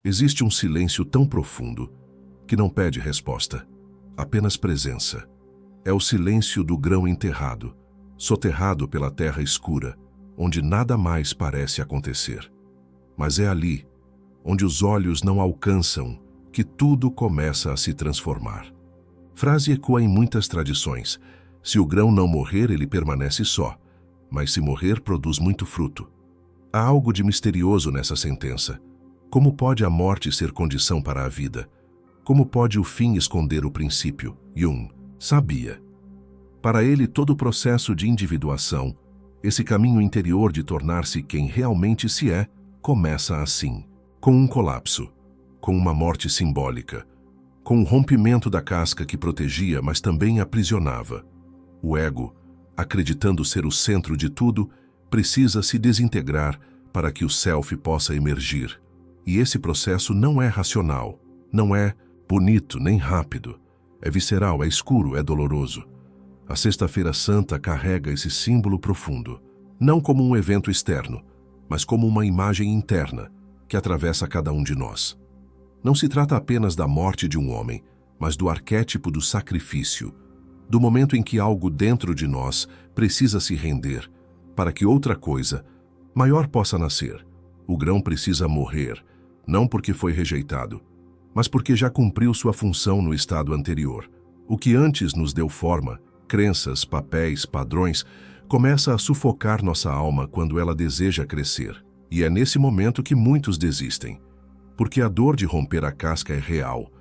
Existe um silêncio tão profundo que não pede resposta, apenas presença. É o silêncio do grão enterrado, soterrado pela terra escura, onde nada mais parece acontecer. Mas é ali, onde os olhos não alcançam, que tudo começa a se transformar. Frase ecoa em muitas tradições. Se o grão não morrer, ele permanece só, mas se morrer, produz muito fruto. Há algo de misterioso nessa sentença. Como pode a morte ser condição para a vida? Como pode o fim esconder o princípio? Jung sabia. Para ele, todo o processo de individuação, esse caminho interior de tornar-se quem realmente se é, começa assim, com um colapso, com uma morte simbólica, com o rompimento da casca que protegia, mas também aprisionava. O ego, acreditando ser o centro de tudo, precisa se desintegrar para que o self possa emergir. E esse processo não é racional, não é bonito nem rápido. É visceral, é escuro, é doloroso. A Sexta-feira Santa carrega esse símbolo profundo, não como um evento externo, mas como uma imagem interna que atravessa cada um de nós. Não se trata apenas da morte de um homem, mas do arquétipo do sacrifício, do momento em que algo dentro de nós precisa se render para que outra coisa maior possa nascer. O grão precisa morrer, não porque foi rejeitado, mas porque já cumpriu sua função no estado anterior. O que antes nos deu forma, crenças, papéis, padrões, começa a sufocar nossa alma quando ela deseja crescer. E é nesse momento que muitos desistem. Porque a dor de romper a casca é real.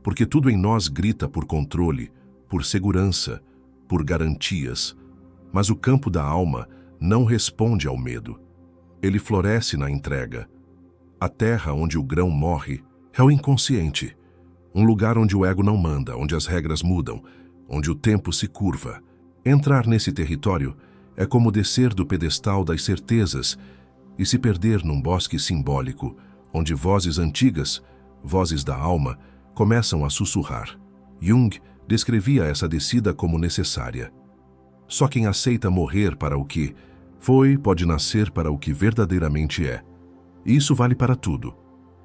Porque tudo em nós grita por controle, por segurança, por garantias. Mas o campo da alma não responde ao medo. Ele floresce na entrega. A terra onde o grão morre é o inconsciente. Um lugar onde o ego não manda, onde as regras mudam, onde o tempo se curva. Entrar nesse território é como descer do pedestal das certezas e se perder num bosque simbólico, onde vozes antigas, vozes da alma, começam a sussurrar. Jung descrevia essa descida como necessária. Só quem aceita morrer para o que foi pode nascer para o que verdadeiramente é. E isso vale para tudo.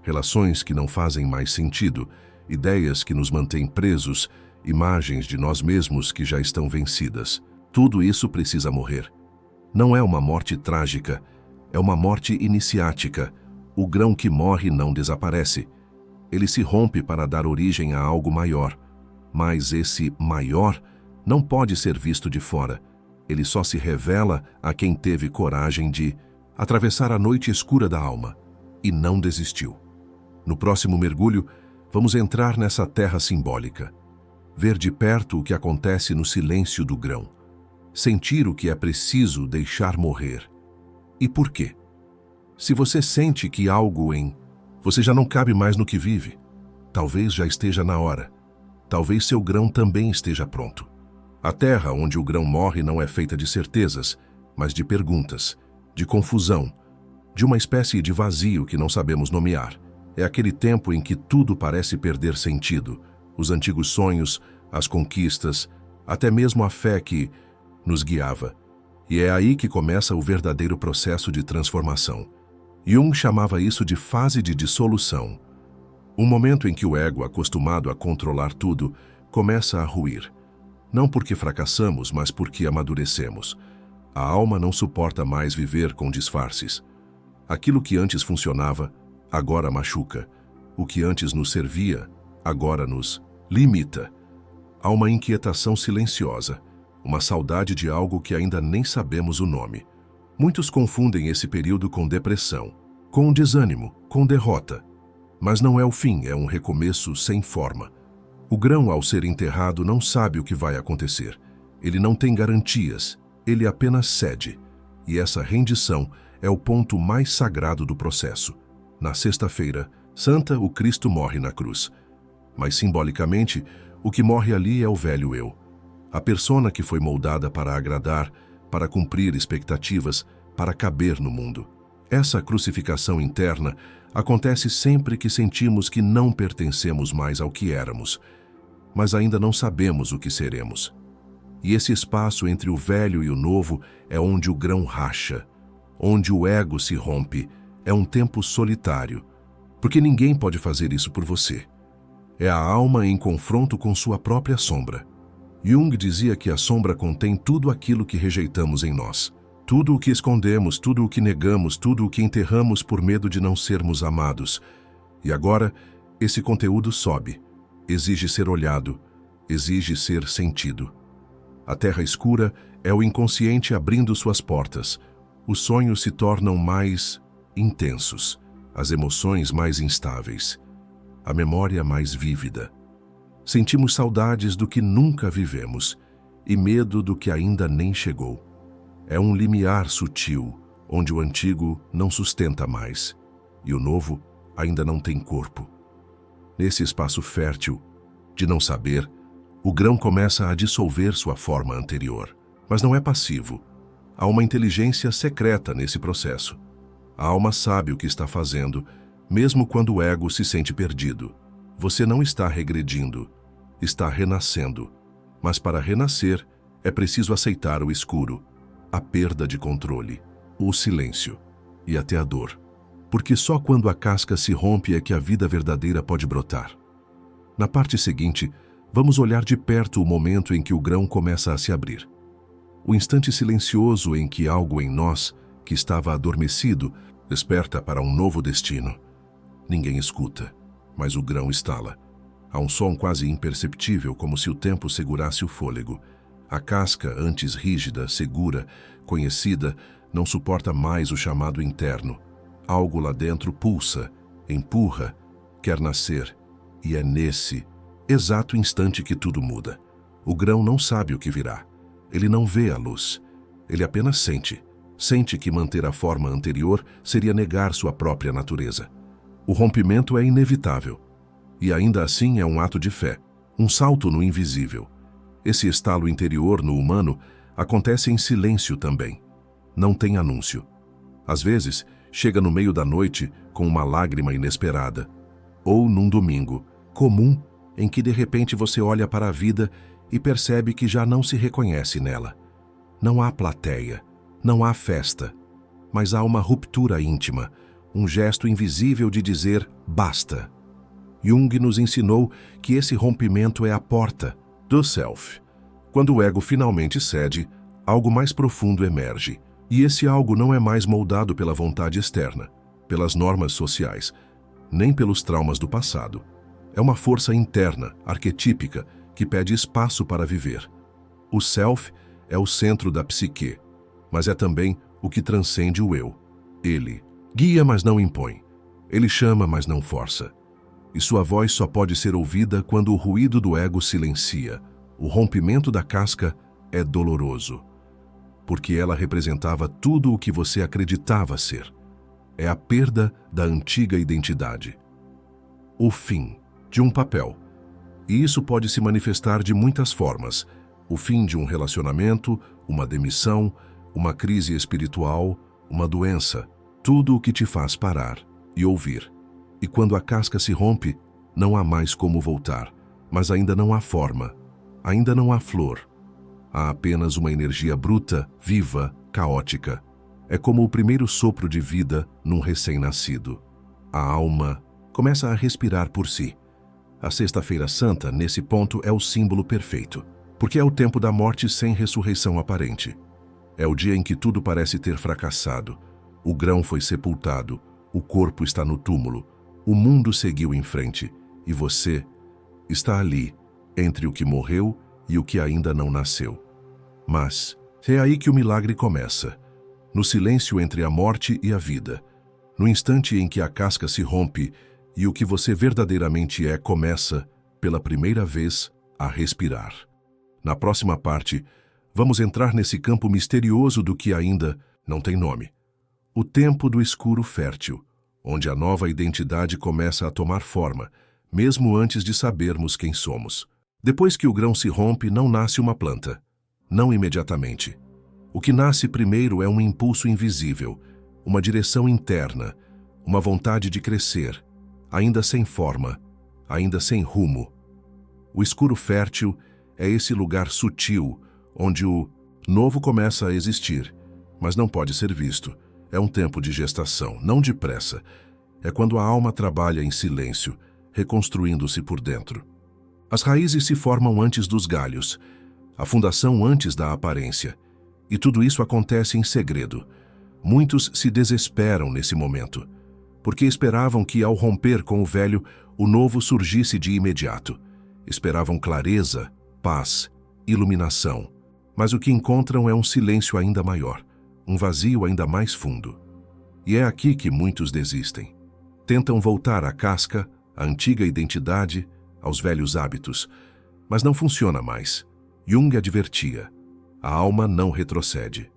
Relações que não fazem mais sentido, ideias que nos mantêm presos, imagens de nós mesmos que já estão vencidas. Tudo isso precisa morrer. Não é uma morte trágica, é uma morte iniciática. O grão que morre não desaparece. Ele se rompe para dar origem a algo maior. Mas esse maior não pode ser visto de fora. Ele só se revela a quem teve coragem de atravessar a noite escura da alma e não desistiu. No próximo mergulho, vamos entrar nessa terra simbólica. Ver de perto o que acontece no silêncio do grão. Sentir o que é preciso deixar morrer. E por quê? Se você sente que algo você já não cabe mais no que vive, talvez já esteja na hora. Talvez seu grão também esteja pronto. A terra onde o grão morre não é feita de certezas, mas de perguntas, de confusão, de uma espécie de vazio que não sabemos nomear. É aquele tempo em que tudo parece perder sentido. Os antigos sonhos, as conquistas, até mesmo a fé que nos guiava. E é aí que começa o verdadeiro processo de transformação. Jung chamava isso de fase de dissolução. Um momento em que o ego, acostumado a controlar tudo, começa a ruir. Não porque fracassamos, mas porque amadurecemos. A alma não suporta mais viver com disfarces. Aquilo que antes funcionava, agora machuca. O que antes nos servia, agora nos limita. Há uma inquietação silenciosa, uma saudade de algo que ainda nem sabemos o nome. Muitos confundem esse período com depressão, com desânimo, com derrota. Mas não é o fim, é um recomeço sem forma. O grão, ao ser enterrado, não sabe o que vai acontecer. Ele não tem garantias, ele apenas cede. E essa rendição é o ponto mais sagrado do processo. Na Sexta-feira Santa, o Cristo morre na cruz. Mas, simbolicamente, o que morre ali é o velho eu. A persona que foi moldada para agradar, para cumprir expectativas, para caber no mundo. Essa crucificação interna acontece sempre que sentimos que não pertencemos mais ao que éramos, mas ainda não sabemos o que seremos. E esse espaço entre o velho e o novo é onde o grão racha, onde o ego se rompe. É um tempo solitário, Porque ninguém pode fazer isso por você. É a alma em confronto com sua própria sombra. Jung dizia que a sombra contém tudo aquilo que rejeitamos em nós. Tudo o que escondemos, tudo o que negamos, tudo o que enterramos por medo de não sermos amados. E agora, esse conteúdo sobe. Exige ser olhado, exige ser sentido. A terra escura é o inconsciente abrindo suas portas. Os sonhos se tornam mais intensos, as emoções mais instáveis, a memória mais vívida. Sentimos saudades do que nunca vivemos e medo do que ainda nem chegou. É um limiar sutil, onde o antigo não sustenta mais e o novo ainda não tem corpo. Nesse espaço fértil, de não saber, o grão começa a dissolver sua forma anterior. Mas não é passivo. Há uma inteligência secreta nesse processo. A alma sabe o que está fazendo, mesmo quando o ego se sente perdido. Você não está regredindo, está renascendo. Mas para renascer, é preciso aceitar o escuro, a perda de controle, o silêncio e até a dor. Porque só quando a casca se rompe é que a vida verdadeira pode brotar. Na parte seguinte, vamos olhar de perto o momento em que o grão começa a se abrir. O instante silencioso em que algo em nós, que estava adormecido, desperta para um novo destino. Ninguém escuta, mas o grão estala. Há um som quase imperceptível, como se o tempo segurasse o fôlego. A casca, antes rígida, segura, conhecida, não suporta mais o chamado interno. Algo lá dentro pulsa, empurra, quer nascer. E é nesse exato instante que tudo muda. O grão não sabe o que virá. Ele não vê a luz. Ele apenas sente. Sente que manter a forma anterior seria negar sua própria natureza. O rompimento é inevitável. E ainda assim é um ato de fé, um salto no invisível. Esse estalo interior no humano acontece em silêncio também. Não tem anúncio. Às vezes, chega no meio da noite com uma lágrima inesperada. Ou num domingo comum, em que de repente você olha para a vida e percebe que já não se reconhece nela. Não há plateia, não há festa, mas há uma ruptura íntima, um gesto invisível de dizer basta. Jung nos ensinou que esse rompimento é a porta do self. Quando o ego finalmente cede, algo mais profundo emerge, e esse algo não é mais moldado pela vontade externa, pelas normas sociais, nem pelos traumas do passado. É uma força interna, arquetípica, que pede espaço para viver. O self é o centro da psique, mas é também o que transcende o eu. Ele guia, mas não impõe. Ele chama, mas não força. E sua voz só pode ser ouvida quando o ruído do ego silencia. O rompimento da casca é doloroso, porque ela representava tudo o que você acreditava ser. É a perda da antiga identidade. O fim de um papel. E isso pode se manifestar de muitas formas. O fim de um relacionamento, uma demissão, uma crise espiritual, uma doença. Tudo o que te faz parar e ouvir. E quando a casca se rompe, não há mais como voltar. Mas ainda não há forma. Ainda não há flor. Há apenas uma energia bruta, viva, caótica. É como o primeiro sopro de vida num recém-nascido. A alma começa a respirar por si. A Sexta-feira Santa, nesse ponto, é o símbolo perfeito, porque é o tempo da morte sem ressurreição aparente. É o dia em que tudo parece ter fracassado. O grão foi sepultado, o corpo está no túmulo, o mundo seguiu em frente, e você está ali, entre o que morreu e o que ainda não nasceu. Mas é aí que o milagre começa, no silêncio entre a morte e a vida, no instante em que a casca se rompe e o que você verdadeiramente é começa, pela primeira vez, a respirar. Na próxima parte, vamos entrar nesse campo misterioso do que ainda não tem nome. O tempo do escuro fértil, onde a nova identidade começa a tomar forma, mesmo antes de sabermos quem somos. Depois que o grão se rompe, não nasce uma planta. Não imediatamente. O que nasce primeiro é um impulso invisível, uma direção interna, uma vontade de crescer, ainda sem forma, ainda sem rumo. O escuro fértil é esse lugar sutil, onde o novo começa a existir, mas não pode ser visto. É um tempo de gestação, não de pressa. É quando a alma trabalha em silêncio, reconstruindo-se por dentro. As raízes se formam antes dos galhos, a fundação antes da aparência. E tudo isso acontece em segredo. Muitos se desesperam nesse momento, porque esperavam que, ao romper com o velho, o novo surgisse de imediato. Esperavam clareza, paz, iluminação. Mas o que encontram é um silêncio ainda maior, um vazio ainda mais fundo. E é aqui que muitos desistem. Tentam voltar à casca, à antiga identidade, aos velhos hábitos. Mas não funciona mais. Jung advertia: a alma não retrocede.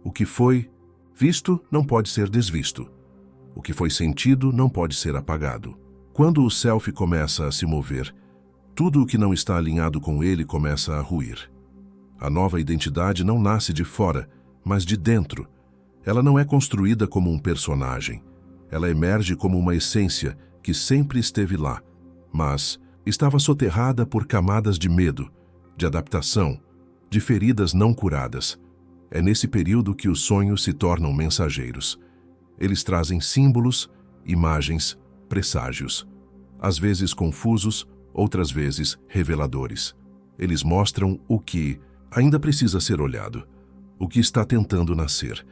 O que foi visto não pode ser desvisto. O que foi sentido não pode ser apagado. Quando o self começa a se mover, tudo o que não está alinhado com ele começa a ruir. A nova identidade não nasce de fora, mas de dentro. Ela não é construída como um personagem. Ela emerge como uma essência que sempre esteve lá, mas estava soterrada por camadas de medo, de adaptação, de feridas não curadas. É nesse período que os sonhos se tornam mensageiros. Eles trazem símbolos, imagens, presságios. Às vezes confusos, outras vezes reveladores. Eles mostram o que ainda precisa ser olhado, o que está tentando nascer.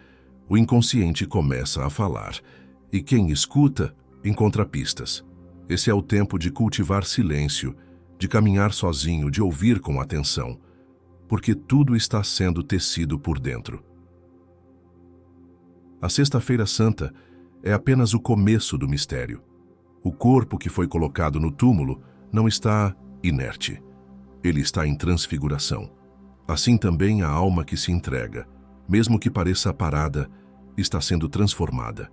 O inconsciente começa a falar, e quem escuta encontra pistas. Esse é o tempo de cultivar silêncio, de caminhar sozinho, de ouvir com atenção, porque tudo está sendo tecido por dentro. A Sexta-feira Santa é apenas o começo do mistério. O corpo que foi colocado no túmulo não está inerte. Ele está em transfiguração. Assim também a alma que se entrega, mesmo que pareça parada, está sendo transformada.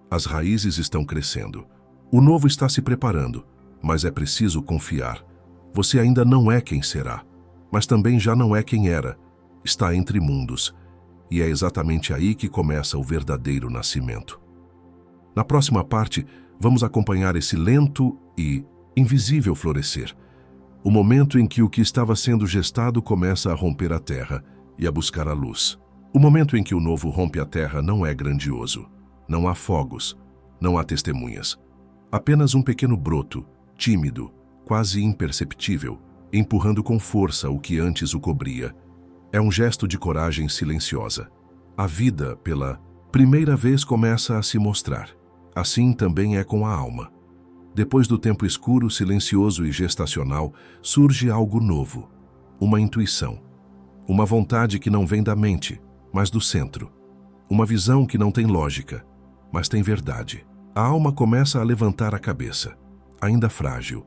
As raízes estão crescendo. O novo está se preparando, mas é preciso confiar. Você ainda não é quem será, mas também já não é quem era. Está entre mundos. E é exatamente aí que começa o verdadeiro nascimento. Na próxima parte, vamos acompanhar esse lento e invisível florescer. O momento em que o que estava sendo gestado começa a romper a terra e a buscar a luz. O momento em que o novo rompe a terra não é grandioso. Não há fogos, não há testemunhas. Apenas um pequeno broto, tímido, quase imperceptível, empurrando com força o que antes o cobria. É um gesto de coragem silenciosa. A vida, pela primeira vez, começa a se mostrar. Assim também é com a alma. Depois do tempo escuro, silencioso e gestacional, surge algo novo. Uma intuição. Uma vontade que não vem da mente, mas do centro. Uma visão que não tem lógica, mas tem verdade. A alma começa a levantar a cabeça, ainda frágil,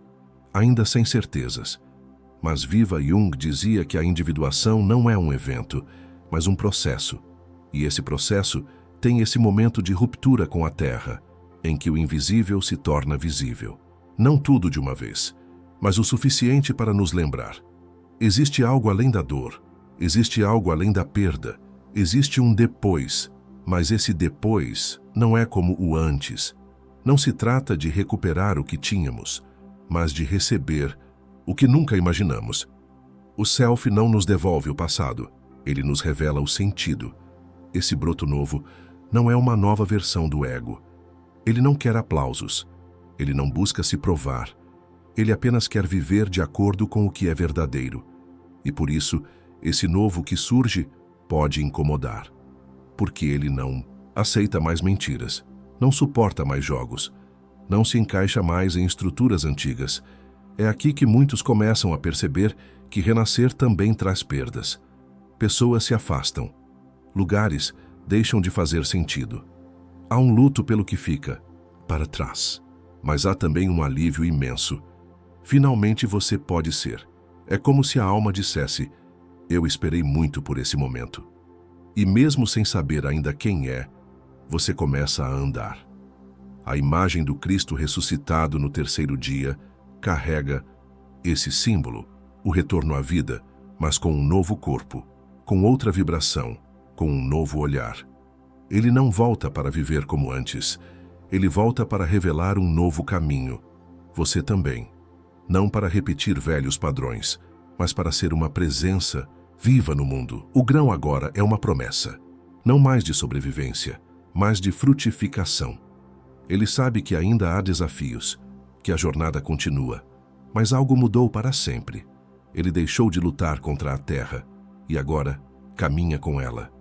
ainda sem certezas. Mas viva, Jung dizia que a individuação não é um evento, mas um processo. E esse processo tem esse momento de ruptura com a Terra, em que o invisível se torna visível. Não tudo de uma vez, mas o suficiente para nos lembrar. Existe algo além da dor, existe algo além da perda, existe um depois, mas esse depois não é como o antes. Não se trata de recuperar o que tínhamos, mas de receber o que nunca imaginamos. O self não nos devolve o passado, ele nos revela o sentido. Esse broto novo não é uma nova versão do ego. Ele não quer aplausos, ele não busca se provar, ele apenas quer viver de acordo com o que é verdadeiro. E por isso, esse novo que surge pode incomodar. Porque ele não aceita mais mentiras, não suporta mais jogos, não se encaixa mais em estruturas antigas. É aqui que muitos começam a perceber que renascer também traz perdas. Pessoas se afastam, lugares deixam de fazer sentido. Há um luto pelo que fica para trás, mas há também um alívio imenso. Finalmente você pode ser. É como se a alma dissesse: eu esperei muito por esse momento. E mesmo sem saber ainda quem é, você começa a andar. A imagem do Cristo ressuscitado no terceiro dia carrega esse símbolo, o retorno à vida, mas com um novo corpo, com outra vibração, com um novo olhar. Ele não volta para viver como antes, ele volta para revelar um novo caminho. Você também. Não para repetir velhos padrões, mas para ser uma presença viva no mundo. O grão agora é uma promessa, não mais de sobrevivência, mas de frutificação. Ele sabe que ainda há desafios, que a jornada continua, mas algo mudou para sempre. Ele deixou de lutar contra a terra e agora caminha com ela.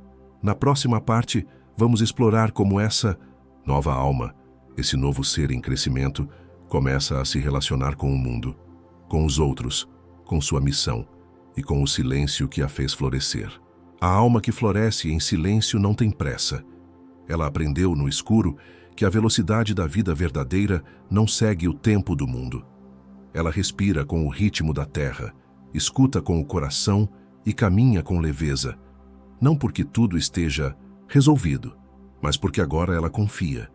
Na próxima parte, vamos explorar como essa nova alma, esse novo ser em crescimento, começa a se relacionar com o mundo, com os outros, com sua missão e com o silêncio que a fez florescer. A alma que floresce em silêncio não tem pressa. Ela aprendeu no escuro que a velocidade da vida verdadeira não segue o tempo do mundo. Ela respira com o ritmo da terra, escuta com o coração e caminha com leveza, não porque tudo esteja resolvido, mas porque agora ela confia.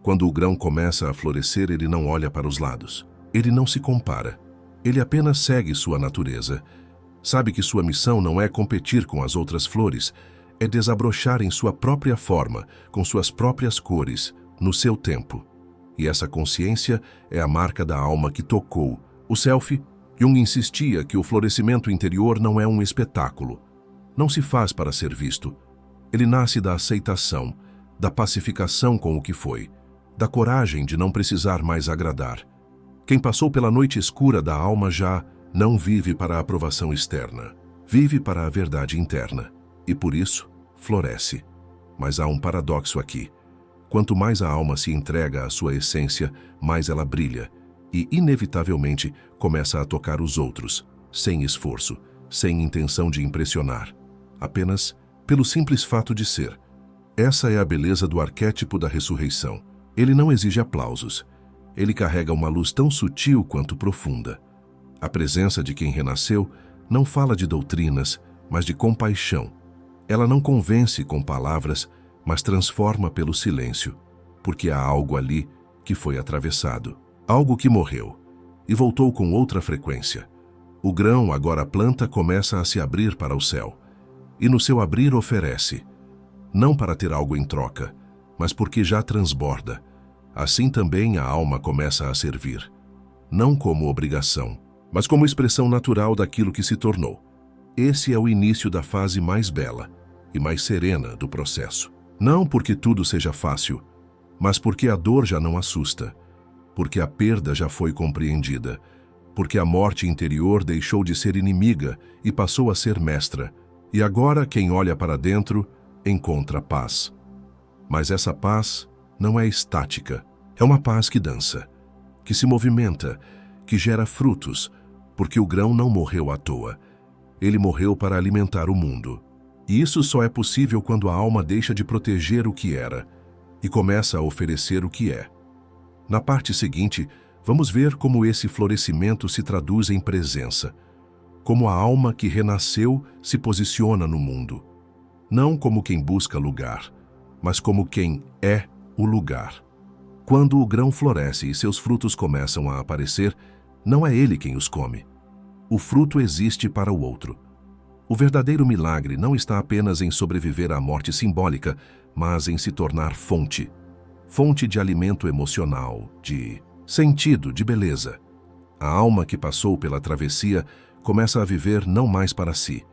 Quando o grão começa a florescer, ele não olha para os lados. Ele não se compara. Ele apenas segue sua natureza. Sabe que sua missão não é competir com as outras flores, é desabrochar em sua própria forma, com suas próprias cores, no seu tempo. E essa consciência é a marca da alma que tocou. O selfie, Jung insistia que o florescimento interior não é um espetáculo. Não se faz para ser visto. Ele nasce da aceitação, da pacificação com o que foi, da coragem de não precisar mais agradar. Quem passou pela noite escura da alma já não vive para a aprovação externa, vive para a verdade interna, e por isso floresce. Mas há um paradoxo aqui. Quanto mais a alma se entrega à sua essência, mais ela brilha e, inevitavelmente, começa a tocar os outros, sem esforço, sem intenção de impressionar, apenas pelo simples fato de ser. Essa é a beleza do arquétipo da ressurreição. Ele não exige aplausos. Ele carrega uma luz tão sutil quanto profunda. A presença de quem renasceu não fala de doutrinas, mas de compaixão. Ela não convence com palavras, mas transforma pelo silêncio, porque há algo ali que foi atravessado. Algo que morreu e voltou com outra frequência. O grão, agora a planta, começa a se abrir para o céu. E no seu abrir oferece, não para ter algo em troca, mas porque já transborda. Assim também a alma começa a servir, não como obrigação, mas como expressão natural daquilo que se tornou. Esse é o início da fase mais bela e mais serena do processo. Não porque tudo seja fácil, mas porque a dor já não assusta, porque a perda já foi compreendida, porque a morte interior deixou de ser inimiga e passou a ser mestra, e agora quem olha para dentro encontra paz. Mas essa paz não é estática, é uma paz que dança, que se movimenta, que gera frutos, porque o grão não morreu à toa. Ele morreu para alimentar o mundo. E isso só é possível quando a alma deixa de proteger o que era e começa a oferecer o que é. Na parte seguinte, vamos ver como esse florescimento se traduz em presença, como a alma que renasceu se posiciona no mundo, não como quem busca lugar, mas como quem é o lugar. Quando o grão floresce e seus frutos começam a aparecer, não é ele quem os come. O fruto existe para o outro. O verdadeiro milagre não está apenas em sobreviver à morte simbólica, mas em se tornar fonte. Fonte de alimento emocional, de sentido, de beleza. A alma que passou pela travessia começa a viver não mais para si,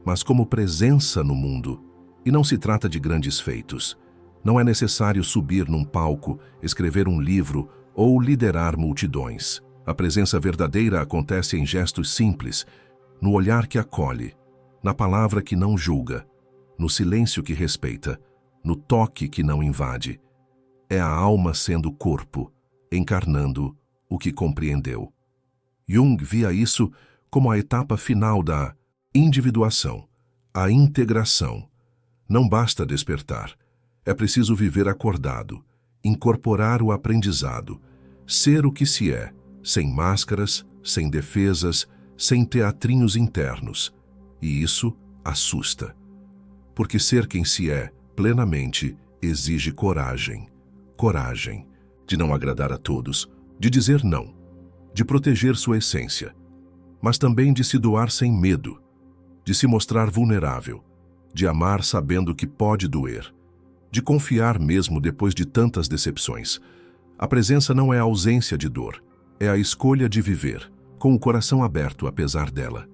mas como presença no mundo. E não se trata de grandes feitos. Não é necessário subir num palco, escrever um livro ou liderar multidões. A presença verdadeira acontece em gestos simples, no olhar que acolhe, na palavra que não julga, no silêncio que respeita, no toque que não invade. É a alma sendo corpo, encarnando o que compreendeu. Jung via isso como a etapa final da individuação, a integração. Não basta despertar, é preciso viver acordado, incorporar o aprendizado, ser o que se é, sem máscaras, sem defesas, sem teatrinhos internos. E isso assusta, porque ser quem se é plenamente exige coragem. Coragem de não agradar a todos, de dizer não, de proteger sua essência, mas também de se doar sem medo, de se mostrar vulnerável, de amar sabendo que pode doer, de confiar mesmo depois de tantas decepções. A presença não é a ausência de dor, é a escolha de viver, com o coração aberto apesar dela.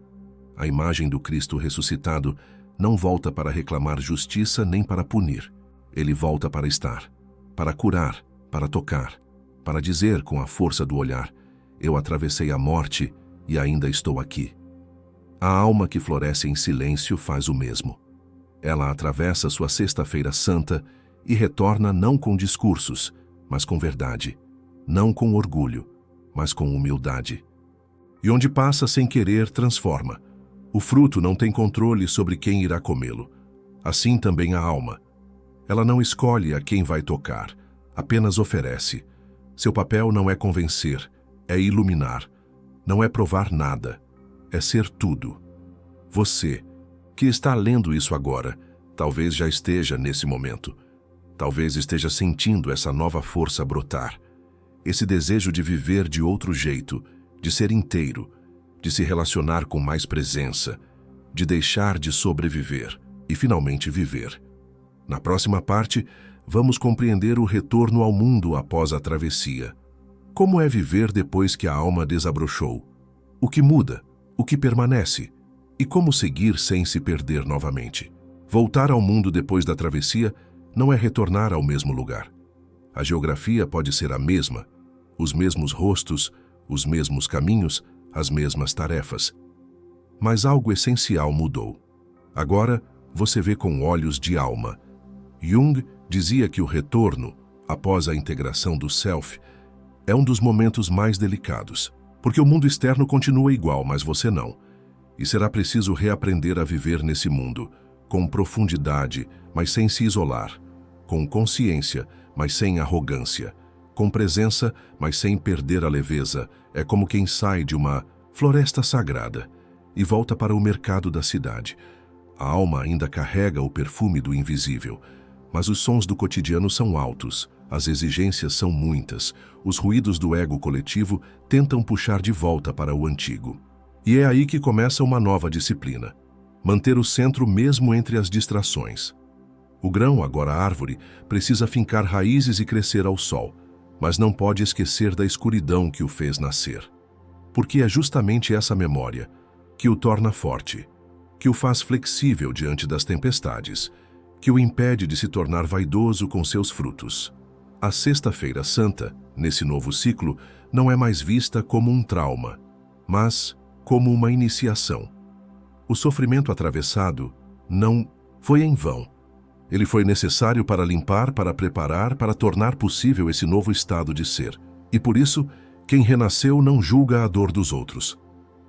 A imagem do Cristo ressuscitado não volta para reclamar justiça nem para punir. Ele volta para estar, para curar, para tocar, para dizer com a força do olhar: eu atravessei a morte e ainda estou aqui. A alma que floresce em silêncio faz o mesmo. Ela atravessa sua Sexta-feira Santa e retorna não com discursos, mas com verdade, não com orgulho, mas com humildade. E onde passa sem querer, transforma. O fruto não tem controle sobre quem irá comê-lo. Assim também a alma. Ela não escolhe a quem vai tocar, apenas oferece. Seu papel não é convencer, é iluminar. Não é provar nada, é ser tudo. Você, que está lendo isso agora, talvez já esteja nesse momento. Talvez esteja sentindo essa nova força brotar. Esse desejo de viver de outro jeito, de ser inteiro, de se relacionar com mais presença, de deixar de sobreviver e finalmente viver. Na próxima parte, vamos compreender o retorno ao mundo após a travessia. Como é viver depois que a alma desabrochou? O que muda? O que permanece? E como seguir sem se perder novamente? Voltar ao mundo depois da travessia não é retornar ao mesmo lugar. A geografia pode ser a mesma, os mesmos rostos, os mesmos caminhos, as mesmas tarefas. Mas algo essencial mudou. Agora, você vê com olhos de alma. Jung dizia que o retorno, após a integração do self, é um dos momentos mais delicados, porque o mundo externo continua igual, mas você não. E será preciso reaprender a viver nesse mundo, com profundidade, mas sem se isolar, com consciência, mas sem arrogância, com presença, mas sem perder a leveza. É como quem sai de uma floresta sagrada e volta para o mercado da cidade. A alma ainda carrega o perfume do invisível, mas os sons do cotidiano são altos, as exigências são muitas, os ruídos do ego coletivo tentam puxar de volta para o antigo. E é aí que começa uma nova disciplina: manter o centro mesmo entre as distrações. O grão, agora árvore, precisa fincar raízes e crescer ao sol, mas não pode esquecer da escuridão que o fez nascer. Porque é justamente essa memória que o torna forte, que o faz flexível diante das tempestades, que o impede de se tornar vaidoso com seus frutos. A Sexta-feira Santa, nesse novo ciclo, não é mais vista como um trauma, mas como uma iniciação. O sofrimento atravessado não foi em vão. Ele foi necessário para limpar, para preparar, para tornar possível esse novo estado de ser. E por isso, quem renasceu não julga a dor dos outros.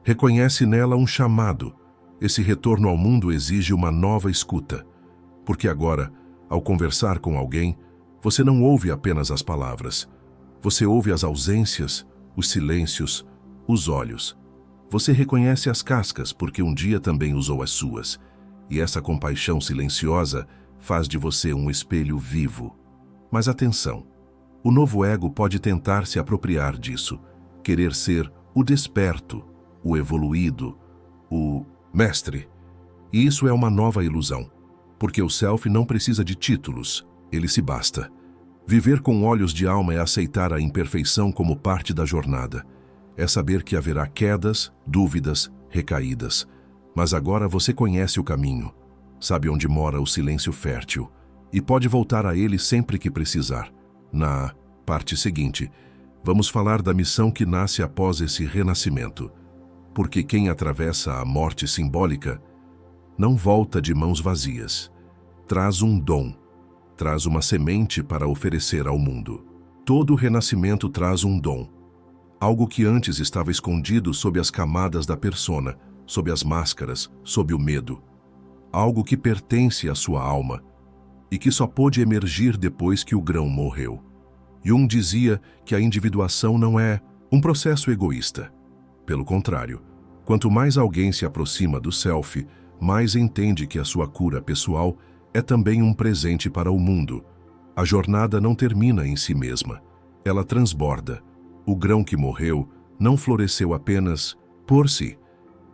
Reconhece nela um chamado. Esse retorno ao mundo exige uma nova escuta. Porque agora, ao conversar com alguém, você não ouve apenas as palavras. Você ouve as ausências, os silêncios, os olhos. Você reconhece as cascas porque um dia também usou as suas. E essa compaixão silenciosa faz de você um espelho vivo. Mas atenção, o novo ego pode tentar se apropriar disso, querer ser o desperto, o evoluído, o mestre. E isso é uma nova ilusão, porque o self não precisa de títulos, ele se basta. Viver com olhos de alma é aceitar a imperfeição como parte da jornada. É saber que haverá quedas, dúvidas, recaídas. Mas agora você conhece o caminho, sabe onde mora o silêncio fértil e pode voltar a ele sempre que precisar. Na parte seguinte, vamos falar da missão que nasce após esse renascimento. Porque quem atravessa a morte simbólica não volta de mãos vazias. Traz um dom, traz uma semente para oferecer ao mundo. Todo renascimento traz um dom. Algo que antes estava escondido sob as camadas da persona, sob as máscaras, sob o medo. Algo que pertence à sua alma e que só pôde emergir depois que o grão morreu. Jung dizia que a individuação não é um processo egoísta. Pelo contrário, quanto mais alguém se aproxima do self, mais entende que a sua cura pessoal é também um presente para o mundo. A jornada não termina em si mesma, ela transborda. O grão que morreu não floresceu apenas por si.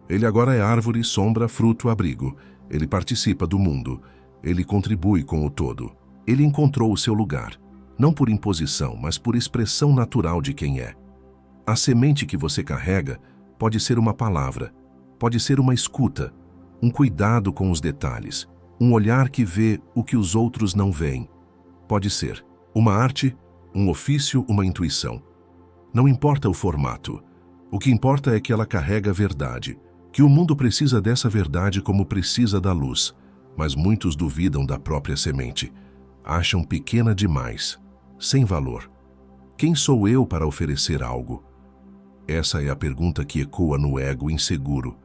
Ele agora é árvore, sombra, fruto, abrigo. Ele participa do mundo. Ele contribui com o todo. Ele encontrou o seu lugar, não por imposição, mas por expressão natural de quem é. A semente que você carrega pode ser uma palavra, pode ser uma escuta, um cuidado com os detalhes, um olhar que vê o que os outros não veem. Pode ser uma arte, um ofício, uma intuição. Não importa o formato. O que importa é que ela carrega a verdade, que o mundo precisa dessa verdade como precisa da luz, mas muitos duvidam da própria semente. Acham pequena demais, sem valor. Quem sou eu para oferecer algo? Essa é a pergunta que ecoa no ego inseguro.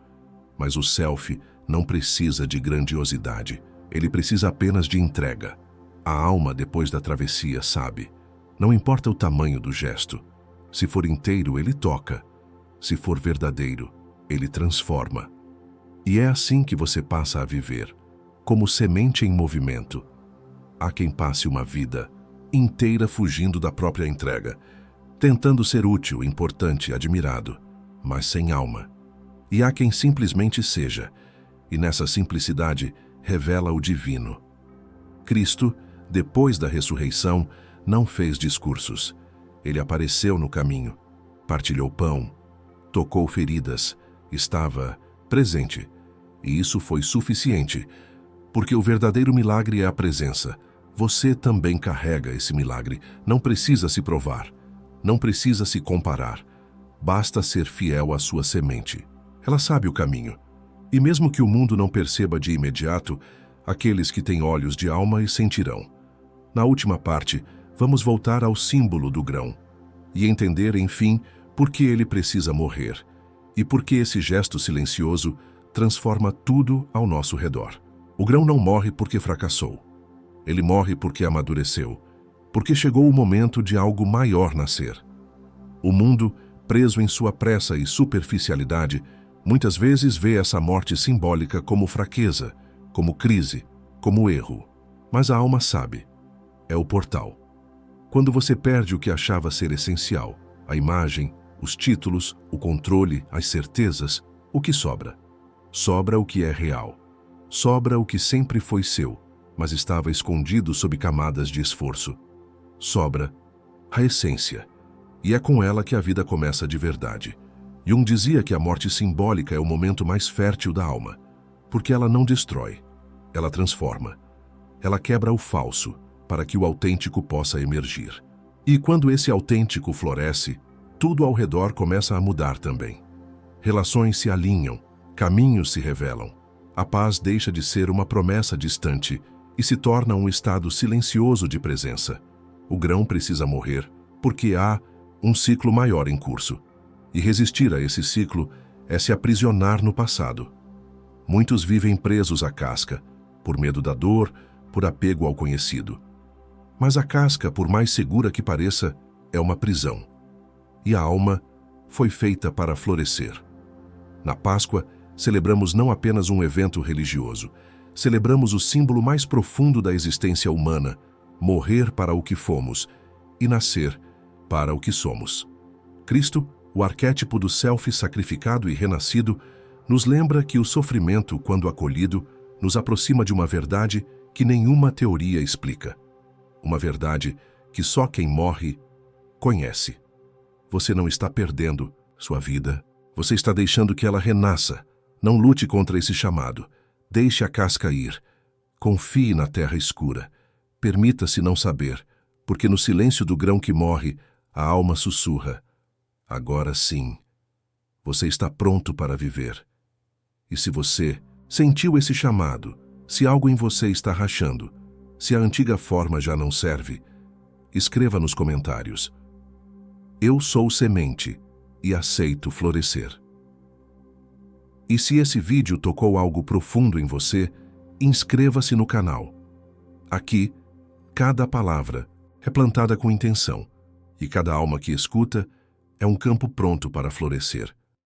Mas o self não precisa de grandiosidade. Ele precisa apenas de entrega. A alma, depois da travessia, sabe. Não importa o tamanho do gesto. Se for inteiro, ele toca. Se for verdadeiro, ele transforma. E é assim que você passa a viver, como semente em movimento. Há quem passe uma vida inteira fugindo da própria entrega, tentando ser útil, importante, admirado, mas sem alma. E há quem simplesmente seja, e nessa simplicidade revela o divino. Cristo, depois da ressurreição, não fez discursos. Ele apareceu no caminho, partilhou pão, tocou feridas, estava presente. E isso foi suficiente, porque o verdadeiro milagre é a presença. Você também carrega esse milagre. Não precisa se provar, não precisa se comparar. Basta ser fiel à sua semente. Ela sabe o caminho. E mesmo que o mundo não perceba de imediato, aqueles que têm olhos de alma sentirão. Na última parte, vamos voltar ao símbolo do grão e entender, enfim, por que ele precisa morrer e por que esse gesto silencioso transforma tudo ao nosso redor. O grão não morre porque fracassou. Ele morre porque amadureceu, porque chegou o momento de algo maior nascer. O mundo, preso em sua pressa e superficialidade, muitas vezes vê essa morte simbólica como fraqueza, como crise, como erro. Mas a alma sabe. É o portal. Quando você perde o que achava ser essencial, a imagem, os títulos, o controle, as certezas, o que sobra? Sobra o que é real. Sobra o que sempre foi seu, mas estava escondido sob camadas de esforço. Sobra a essência. E é com ela que a vida começa de verdade. Jung dizia que a morte simbólica é o momento mais fértil da alma, porque ela não destrói, ela transforma. Ela quebra o falso, para que o autêntico possa emergir. E quando esse autêntico floresce, tudo ao redor começa a mudar também. Relações se alinham, caminhos se revelam. A paz deixa de ser uma promessa distante e se torna um estado silencioso de presença. O grão precisa morrer, porque há um ciclo maior em curso. E resistir a esse ciclo é se aprisionar no passado. Muitos vivem presos à casca, por medo da dor, por apego ao conhecido. Mas a casca, por mais segura que pareça, é uma prisão. E a alma foi feita para florescer. Na Páscoa, celebramos não apenas um evento religioso, celebramos o símbolo mais profundo da existência humana, morrer para o que fomos e nascer para o que somos. Cristo, o arquétipo do self sacrificado e renascido, nos lembra que o sofrimento, quando acolhido, nos aproxima de uma verdade que nenhuma teoria explica. Uma verdade que só quem morre conhece. Você não está perdendo sua vida. Você está deixando que ela renasça. Não lute contra esse chamado. Deixe a casca ir. Confie na terra escura. Permita-se não saber, porque no silêncio do grão que morre, a alma sussurra. Agora sim, você está pronto para viver. E se você sentiu esse chamado, se algo em você está rachando, se a antiga forma já não serve, escreva nos comentários. Eu sou semente e aceito florescer. E se esse vídeo tocou algo profundo em você, inscreva-se no canal. Aqui, cada palavra é plantada com intenção, e cada alma que escuta é um campo pronto para florescer.